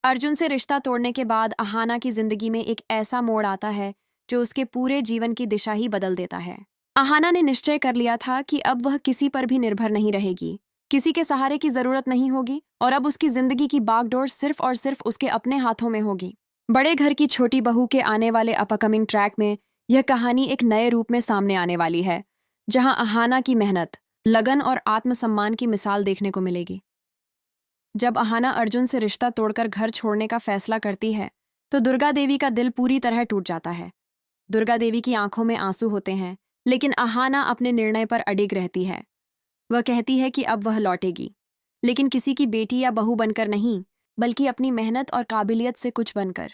अर्जुन से रिश्ता तोड़ने के बाद अहाना की जिंदगी में एक ऐसा मोड़ आता है जो उसके पूरे जीवन की दिशा ही बदल देता है। अहाना ने निश्चय कर लिया था कि अब वह किसी पर भी निर्भर नहीं रहेगी, किसी के सहारे की जरूरत नहीं होगी और अब उसकी जिंदगी की बागडोर सिर्फ और सिर्फ उसके अपने हाथों में होगी। बड़े घर की छोटी बहू के आने वाले अपकमिंग ट्रैक में यह कहानी एक नए रूप में सामने आने वाली है, जहां अहाना की मेहनत, लगन और आत्मसम्मान की मिसाल देखने को मिलेगी। जब अहाना अर्जुन से रिश्ता तोड़कर घर छोड़ने का फैसला करती है तो दुर्गा देवी का दिल पूरी तरह टूट जाता है। दुर्गा देवी की आंखों में आंसू होते हैं, लेकिन अहाना अपने निर्णय पर अडिग रहती है। वह कहती है कि अब वह लौटेगी, लेकिन किसी की बेटी या बहू बनकर नहीं, बल्कि अपनी मेहनत और काबिलियत से कुछ बनकर।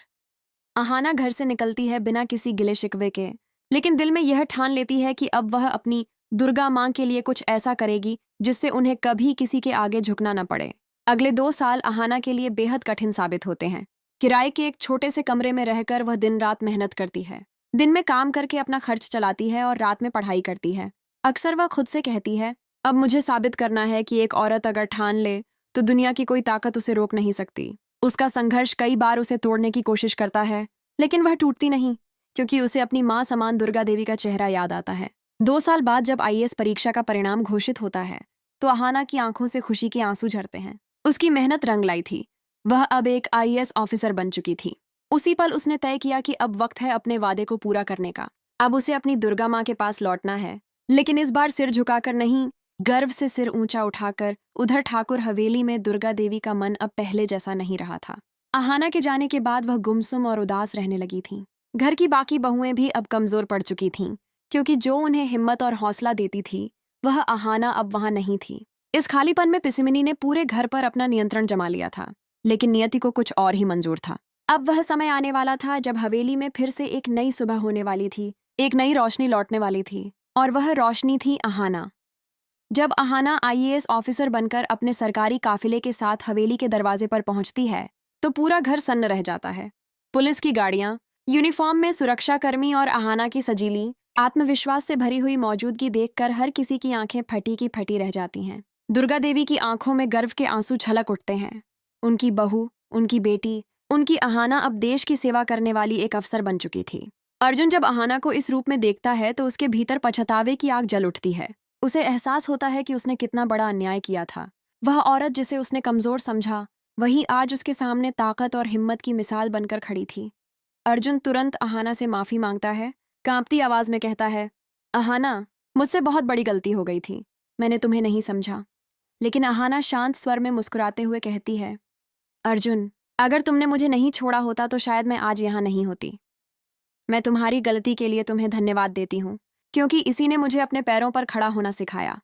अहाना घर से निकलती है बिना किसी गिले शिकवे के, लेकिन दिल में यह ठान लेती है कि अब वह अपनी दुर्गा मां के लिए कुछ ऐसा करेगी जिससे उन्हें कभी किसी के आगे झुकना न पड़े। अगले 2 साल अहाना के लिए बेहद कठिन साबित होते हैं। किराए के एक छोटे से कमरे में रहकर वह दिन रात मेहनत करती है। दिन में काम करके अपना खर्च चलाती है और रात में पढ़ाई करती है। अक्सर वह खुद से कहती है, अब मुझे साबित करना है कि एक औरत अगर ठान ले तो दुनिया की कोई ताकत उसे रोक नहीं सकती। उसका संघर्ष कई बार उसे तोड़ने की कोशिश करता है, लेकिन वह टूटती नहीं, क्योंकि उसे अपनी मां समान दुर्गा देवी का चेहरा याद आता है। 2 साल बाद जब आईएएस परीक्षा का परिणाम घोषित होता है तो अहाना की आंखों से खुशी के आंसू झरते हैं। उसकी मेहनत रंग लाई थी। वह अब एक आईएएस ऑफिसर बन चुकी थी। उसी पल उसने तय किया कि अब वक्त है अपने वादे को पूरा करने का। अब उसे अपनी दुर्गा मां के पास लौटना है, लेकिन इस बार सिर झुकाकर नहीं, गर्व से सिर ऊंचा उठाकर। उधर ठाकुर हवेली में दुर्गा देवी का मन अब पहले जैसा नहीं रहा था। अहाना के जाने के बाद वह गुमसुम और उदास रहने लगी थी। घर की बाकी बहुएं भी अब कमजोर पड़ चुकी थीं, क्योंकि जो उन्हें हिम्मत और हौसला देती थी वह अहाना अब वहां नहीं थी। इस खालीपन में पिसिमिनी ने पूरे घर पर अपना नियंत्रण जमा लिया था, लेकिन नियति को कुछ और ही मंजूर था। अब वह समय आने वाला था जब हवेली में फिर से एक नई सुबह होने वाली थी, एक नई रोशनी लौटने वाली थी, और वह रोशनी थी अहाना। जब अहाना आईएएस ऑफिसर बनकर अपने सरकारी काफिले के साथ हवेली के दरवाजे पर पहुंचती है तो पूरा घर सन्न रह जाता है। पुलिस की गाड़ियां, यूनिफॉर्म में सुरक्षाकर्मी और अहाना की सजीली, आत्मविश्वास से भरी हुई मौजूदगी देखकर हर किसी की आंखें फटी की फटी रह जाती हैं। दुर्गा देवी की आंखों में गर्व के आंसू छलक उठते हैं। उनकी बहू, उनकी बेटी, उनकी अहाना अब देश की सेवा करने वाली एक अफसर बन चुकी थी। अर्जुन जब अहाना को इस रूप में देखता है तो उसके भीतर पछतावे की आग जल उठती है। उसे एहसास होता है कि उसने कितना बड़ा अन्याय किया था। वह औरत जिसे उसने कमजोर समझा, वही आज उसके सामने ताकत और हिम्मत की मिसाल बनकर खड़ी थी। अर्जुन तुरंत अहाना से माफी मांगता है, कांपती आवाज में कहता है, अहाना, मुझसे बहुत बड़ी गलती हो गई थी, मैंने तुम्हें नहीं समझा। लेकिन अहाना शांत स्वर में मुस्कुराते हुए कहती है, अर्जुन, अगर तुमने मुझे नहीं छोड़ा होता तो शायद मैं आज यहाँ नहीं होती। मैं तुम्हारी गलती के लिए तुम्हें धन्यवाद देती हूँ, क्योंकि इसी ने मुझे अपने पैरों पर खड़ा होना सिखाया।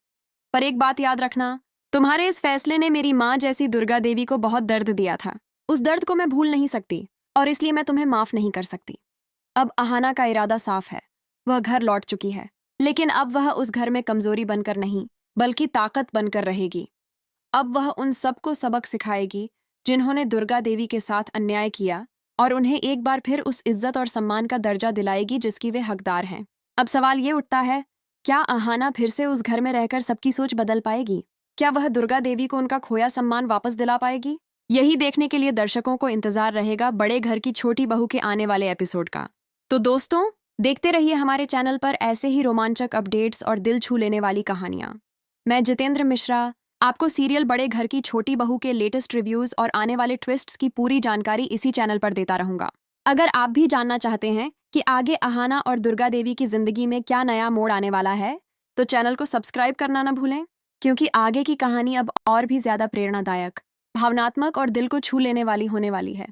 पर एक बात याद रखना, तुम्हारे इस फैसले ने मेरी माँ जैसी दुर्गा देवी को बहुत दर्द दिया था। उस दर्द को मैं भूल नहीं सकती और इसलिए मैं तुम्हें माफ नहीं कर सकती। अब अहाना का इरादा साफ है। वह घर लौट चुकी है, लेकिन अब वह उस घर में कमजोरी बनकर नहीं, बल्कि ताकत बनकर रहेगी। अब वह उन सबको सबक सिखाएगी जिन्होंने दुर्गा देवी के साथ अन्याय किया, और उन्हें एक बार फिर उस इज्जत और सम्मान का दर्जा दिलाएगी जिसकी वे हकदार हैं। अब सवाल ये उठता है, क्या अहाना फिर से उस घर में रहकर सबकी सोच बदल पाएगी? क्या वह दुर्गा देवी को उनका खोया सम्मान वापस दिला पाएगी? यही देखने के लिए दर्शकों को इंतजार रहेगा बड़े घर की छोटी बहू के आने वाले एपिसोड का। तो दोस्तों, देखते रहिए हमारे चैनल पर ऐसे ही रोमांचक अपडेट्स और दिल छू लेने वाली कहानियां। मैं जितेंद्र मिश्रा आपको सीरियल बड़े घर की छोटी बहू के लेटेस्ट रिव्यूज और आने वाले ट्विस्ट्स की पूरी जानकारी इसी चैनल पर देता रहूंगा। अगर आप भी जानना चाहते हैं कि आगे अहाना और दुर्गा देवी की जिंदगी में क्या नया मोड़ आने वाला है, तो चैनल को सब्सक्राइब करना ना भूलें, क्योंकि आगे की कहानी अब और भी ज्यादा प्रेरणादायक, भावनात्मक और दिल को छू लेने वाली होने वाली है।